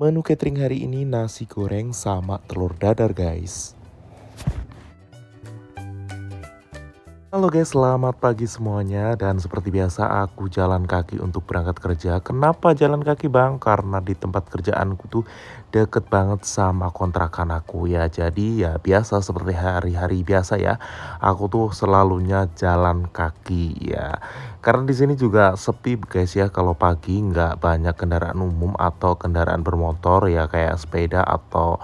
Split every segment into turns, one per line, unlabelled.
Menu catering hari ini nasi goreng sama telur dadar guys. Halo guys, selamat pagi semuanya dan seperti biasa aku jalan kaki untuk berangkat kerja. Kenapa jalan kaki bang? Karena di tempat kerjaanku tuh deket banget sama kontrakan aku ya. Jadi ya biasa seperti hari-hari biasa ya. Aku tuh selalunya jalan kaki ya. Karena di sini juga sepi guys ya. Kalau pagi nggak banyak kendaraan umum atau kendaraan bermotor ya kayak sepeda atau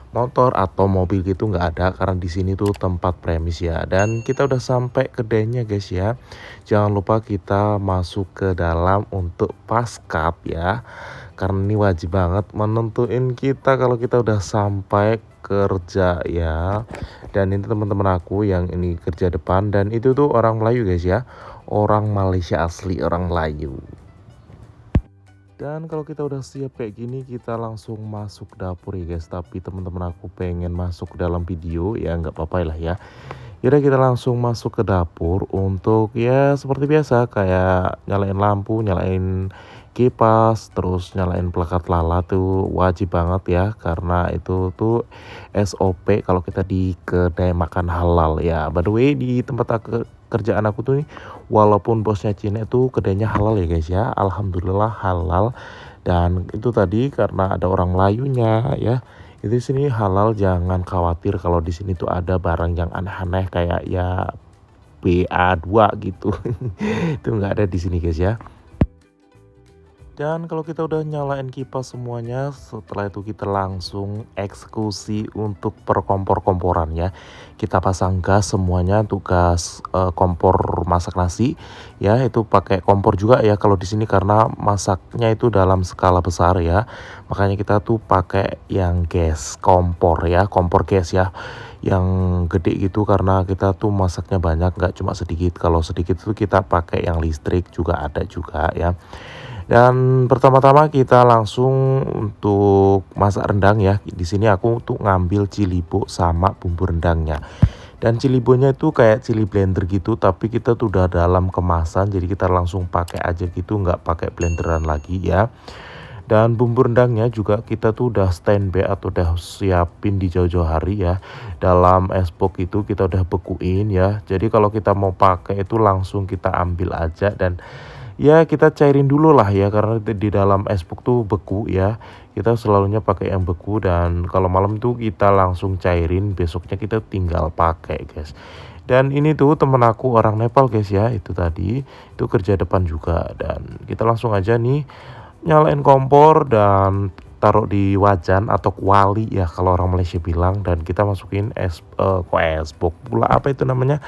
motor atau mobil gitu nggak ada karena di sini tuh tempat premis ya. Dan kita udah sampai kedainya guys ya. Jangan lupa kita masuk ke dalam untuk paskat ya. Karena ini wajib banget menentuin kita kalau kita udah sampai kerja ya. Dan ini teman-teman aku yang ini kerja depan dan itu tuh orang Melayu guys ya. Orang Malaysia asli, orang Melayu. Dan kalau kita udah siap kayak gini, kita langsung masuk dapur ya guys. Tapi teman-teman aku pengen masuk ke dalam video, ya nggak apa-apa lah ya. Yaudah kita langsung masuk ke dapur untuk ya seperti biasa kayak nyalain lampu, nyalain kipas, terus nyalain pelekat lala tuh wajib banget ya karena itu tuh SOP kalau kita di kedai makan halal ya. By the way di tempat kerjaan aku tuh nih, walaupun bosnya Cina itu kedainya halal ya guys ya. Alhamdulillah halal dan itu tadi karena ada orang Melayunya ya. Itu di sini halal, jangan khawatir kalau di sini tuh ada barang yang aneh-aneh kayak ya BA2 gitu. Itu nggak ada di sini guys ya. Dan kalau kita udah nyalain kipas semuanya, setelah itu kita langsung eksekusi untuk per kompor-komporan ya. Kita pasang gas semuanya untuk gas kompor masak nasi. Ya, itu pakai kompor juga ya kalau di sini karena masaknya itu dalam skala besar ya. Makanya kita tuh pakai yang gas kompor ya, kompor gas ya. Yang gede gitu karena kita tuh masaknya banyak, nggak cuma sedikit. Kalau sedikit itu kita pakai yang listrik juga ada juga ya. Dan pertama-tama kita langsung untuk masak rendang ya. Di sini aku tuh ngambil cilibo sama bumbu rendangnya. Dan cilibonya itu kayak cili blender gitu, tapi kita tuh udah dalam kemasan, jadi kita langsung pakai aja gitu, nggak pakai blenderan lagi ya. Dan bumbu rendangnya juga kita tuh udah standby atau udah siapin di jauh-jauh hari ya. Dalam es box itu kita udah bekuin ya. Jadi kalau kita mau pakai itu langsung kita ambil aja dan ya kita cairin dulu lah ya karena di dalam es box tuh beku ya. Kita selalunya pakai yang beku dan kalau malam tuh kita langsung cairin, besoknya kita tinggal pakai guys. Dan ini tuh temen aku orang Nepal guys ya, itu tadi itu kerja depan juga dan kita langsung aja nih nyalain kompor dan taruh di wajan atau kuali ya kalau orang Malaysia bilang dan kita masukin es box pula apa itu namanya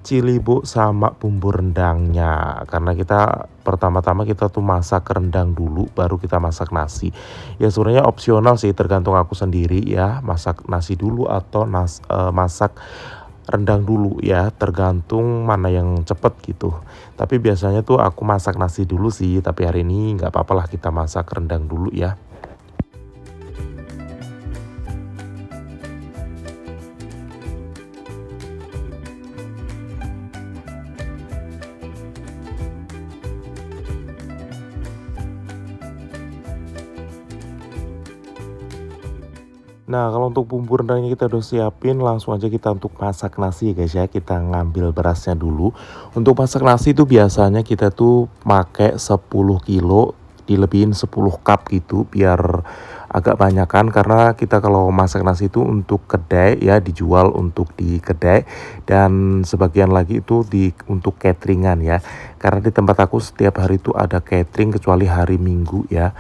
cilibo sama bumbu rendangnya karena kita pertama-tama kita tuh masak rendang dulu baru kita masak nasi ya. Sebenarnya opsional sih, tergantung aku sendiri ya, masak nasi dulu atau masak rendang dulu ya, tergantung mana yang cepet gitu. Tapi biasanya tuh aku masak nasi dulu sih, tapi hari ini nggak apa-apa lah kita masak rendang dulu ya. Nah, kalau untuk bumbu rendangnya kita udah siapin, langsung aja kita untuk masak nasi ya guys ya. Kita ngambil berasnya dulu. Untuk masak nasi itu biasanya kita tuh pakai 10 kilo, dilebihin 10 cup gitu biar agak banyakan karena kita kalau masak nasi itu untuk kedai ya, dijual untuk di kedai dan sebagian lagi itu untuk cateringan ya. Karena di tempat aku setiap hari itu ada catering kecuali hari Minggu ya.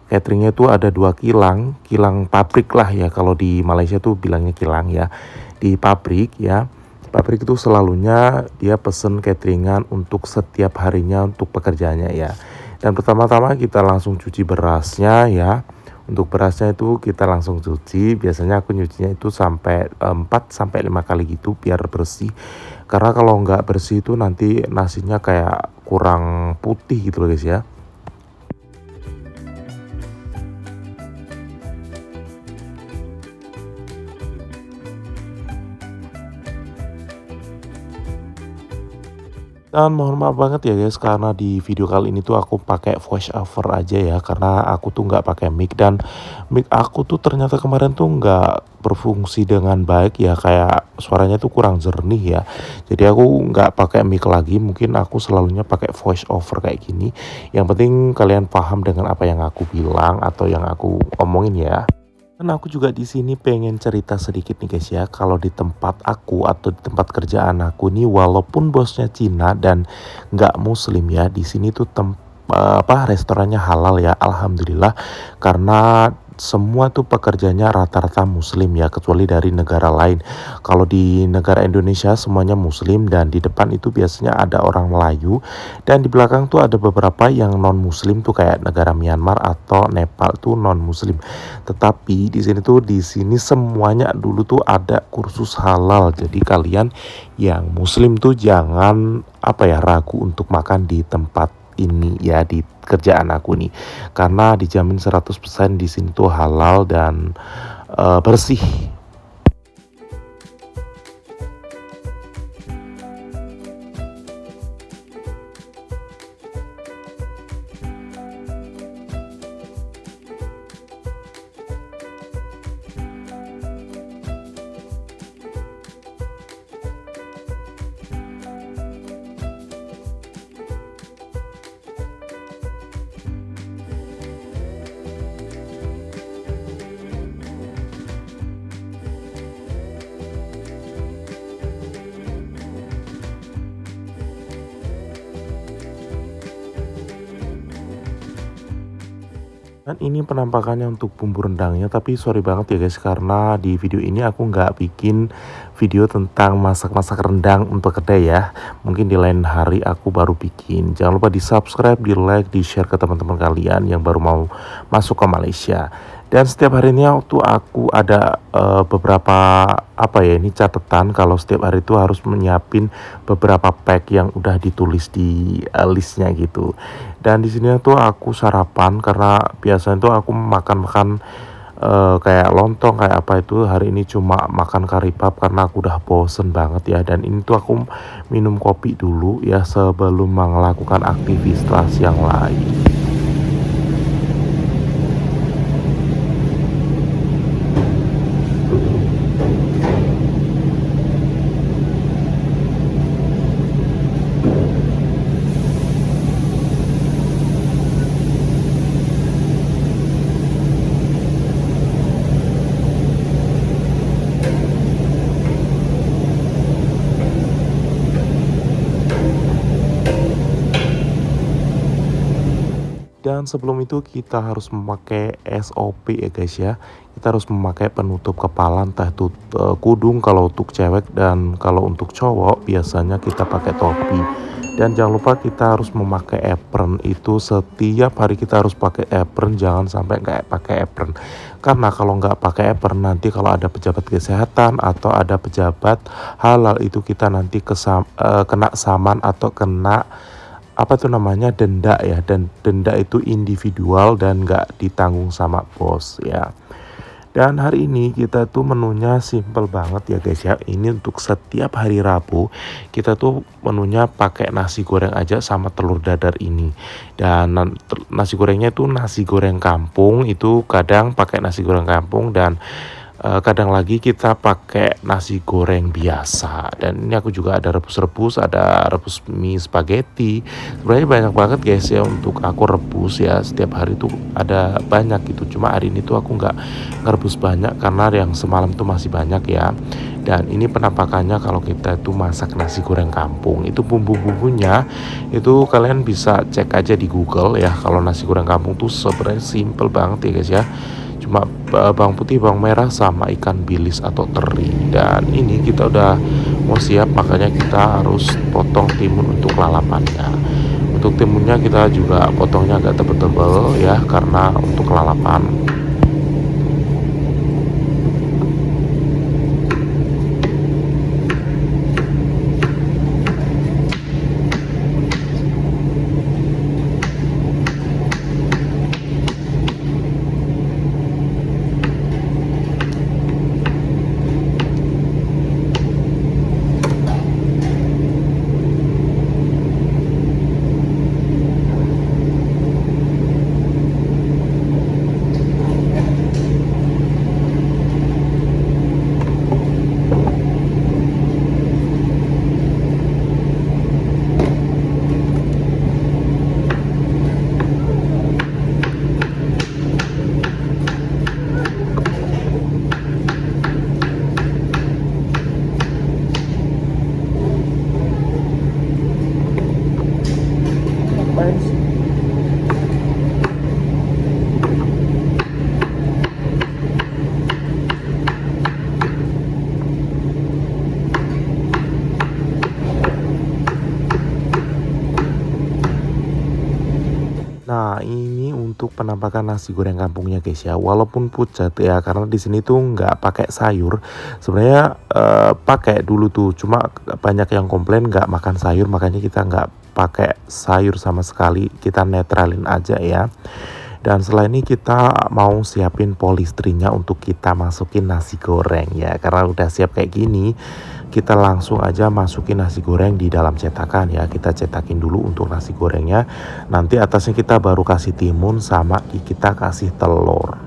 Cateringnya tuh ada 2 kilang, kilang pabrik lah ya kalau di Malaysia tuh bilangnya kilang ya. Di pabrik ya, pabrik itu selalunya dia pesen cateringan untuk setiap harinya untuk pekerjaannya ya. Dan pertama-tama kita langsung cuci berasnya ya. Untuk berasnya itu kita langsung cuci, biasanya aku nyucinya itu sampai 4 sampai 5 kali gitu biar bersih. Karena kalau nggak bersih itu nanti nasinya kayak kurang putih gitu loh guys ya. Dan mohon maaf banget ya guys, karena di video kali ini tuh aku pakai voice over aja ya, karena aku tuh nggak pakai mic, dan mic aku tuh ternyata kemarin tuh nggak berfungsi dengan baik ya, kayak suaranya tuh kurang jernih ya. Jadi aku nggak pakai mic lagi, mungkin aku selalunya pakai voice over kayak gini. Yang penting kalian paham dengan apa yang aku bilang atau yang aku omongin ya. Kan aku juga di sini pengen cerita sedikit nih guys ya, kalau di tempat aku atau di tempat kerjaan aku nih, walaupun bosnya Cina dan nggak Muslim ya, di sini tuh restorannya halal ya, alhamdulillah, karena semua tuh pekerjanya rata-rata Muslim ya, kecuali dari negara lain. Kalau di negara Indonesia semuanya Muslim, dan di depan itu biasanya ada orang Melayu, dan di belakang tuh ada beberapa yang non Muslim tuh kayak negara Myanmar atau Nepal tuh non Muslim. Tetapi di sini semuanya dulu tuh ada kursus halal. Jadi kalian yang muslim tuh jangan ragu untuk makan di tempat ini ya, di kerjaan aku nih. Karena dijamin 100% di sini tuh halal dan bersih. Dan ini penampakannya untuk bumbu rendangnya, tapi sorry banget ya guys, karena di video ini aku nggak bikin video tentang masak-masak rendang untuk kedai ya. Mungkin di lain hari aku baru bikin. Jangan lupa di subscribe, di like, di share ke teman-teman kalian yang baru mau masuk ke Malaysia. Dan setiap harinya waktu aku ada beberapa ini catatan, kalau setiap hari itu harus menyiapin beberapa pack yang udah ditulis di listnya gitu. Dan di sini tuh aku sarapan, karena biasanya tuh aku makan-makan kayak lontong kayak apa itu, hari ini cuma makan kari pap karena aku udah bosen banget ya. Dan ini tuh aku minum kopi dulu ya sebelum melakukan aktivitas yang lain. Dan sebelum itu kita harus memakai SOP ya guys ya. Kita harus memakai penutup kepala, entah itu kudung kalau untuk cewek, dan kalau untuk cowok biasanya kita pakai topi. Dan jangan lupa kita harus memakai apron, itu setiap hari kita harus pakai apron, jangan sampai nggak pakai apron. Karena kalau nggak pakai apron, nanti kalau ada pejabat kesehatan atau ada pejabat halal itu kita nanti kena saman atau kena denda ya. Dan denda itu individual dan nggak ditanggung sama bos ya. Dan hari ini kita tuh menunya simple banget ya guys ya. Ini untuk setiap hari Rabu kita tuh menunya pakai nasi goreng aja sama telur dadar ini. Dan nasi gorengnya itu nasi goreng kampung, itu kadang pakai nasi goreng kampung, dan kadang lagi kita pakai nasi goreng biasa. Dan ini aku juga ada rebus-rebus, ada rebus mie spaghetti. Sebenarnya banyak banget guys ya untuk aku rebus ya, setiap hari tuh ada banyak gitu. Cuma hari ini tuh aku nggak ngerebus banyak karena yang semalam tuh masih banyak ya. Dan ini penampakannya kalau kita itu masak nasi goreng kampung, itu bumbu-bumbunya itu kalian bisa cek aja di Google ya. Kalau nasi goreng kampung tuh sebenarnya simple banget ya guys ya, cuma bawang putih, bawang merah, sama ikan bilis atau teri. Dan ini kita udah mau siap, makanya kita harus potong timun untuk lalapannya. Untuk timunnya kita juga potongnya agak tebel-tebel ya, karena untuk lalapan. untuk penampakan nasi goreng kampungnya guys ya, walaupun pucat ya, karena di sini tuh nggak pakai sayur. Sebenarnya pakai dulu tuh, cuma banyak yang komplain nggak makan sayur, makanya kita nggak pakai sayur sama sekali, kita netralin aja ya. Dan setelah ini kita mau siapin polistrinya untuk kita masukin nasi goreng ya. Karena udah siap kayak gini, kita langsung aja masukin nasi goreng di dalam cetakan ya. Kita cetakin dulu untuk nasi gorengnya. Nanti atasnya kita baru kasih timun sama kita kasih telur.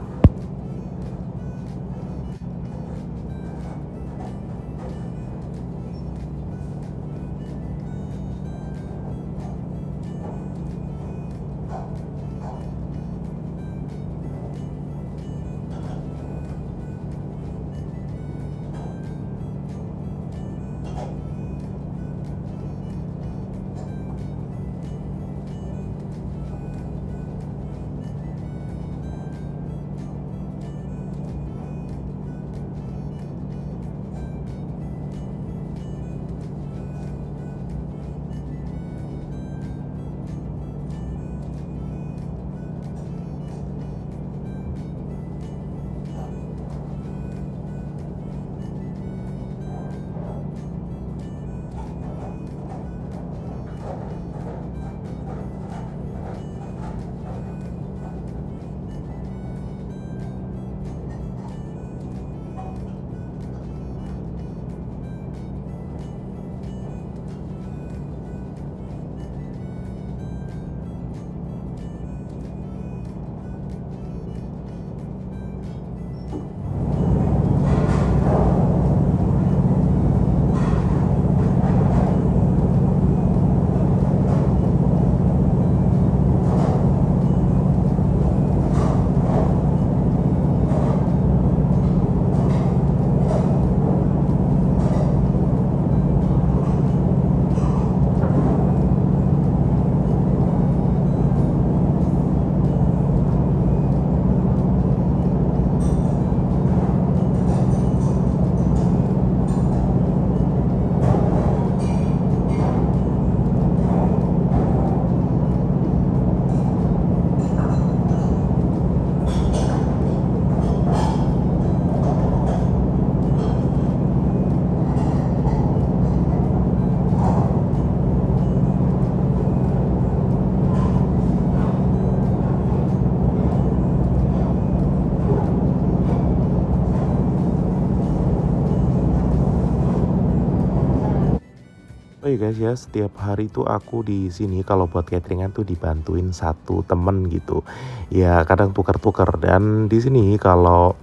Oh iya guys ya, setiap hari tuh aku di sini kalau buat cateringan tuh dibantuin satu temen gitu. Ya kadang tukar-tukar, dan di sini kalau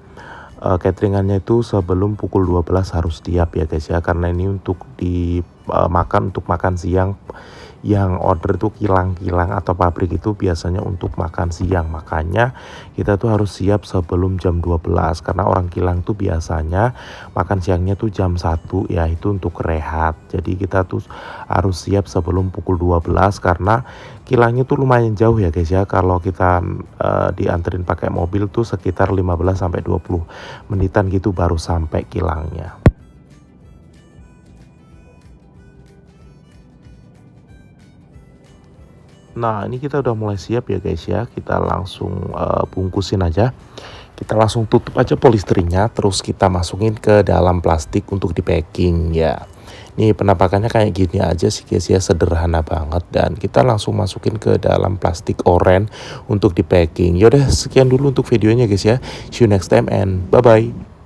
cateringannya itu sebelum pukul 12 harus siap ya guys ya, karena ini untuk makan untuk makan siang. Yang order itu kilang-kilang atau pabrik itu biasanya untuk makan siang, makanya kita tuh harus siap sebelum jam 12, karena orang kilang tuh biasanya makan siangnya tuh jam 1 ya, itu untuk rehat. Jadi kita tuh harus siap sebelum pukul 12 karena kilangnya tuh lumayan jauh ya guys ya. Kalau kita dianterin pakai mobil tuh sekitar 15 sampai 20 menitan gitu baru sampai kilangnya. Nah, ini kita udah mulai siap ya guys ya. Kita langsung bungkusin aja. Kita langsung tutup aja polisternya, terus kita masukin ke dalam plastik untuk di packing ya. Nih penampakannya kayak gini aja sih guys ya, sederhana banget, dan kita langsung masukin ke dalam plastik oranye untuk di packing. Yaudah sekian dulu untuk videonya guys ya. See you next time and bye bye.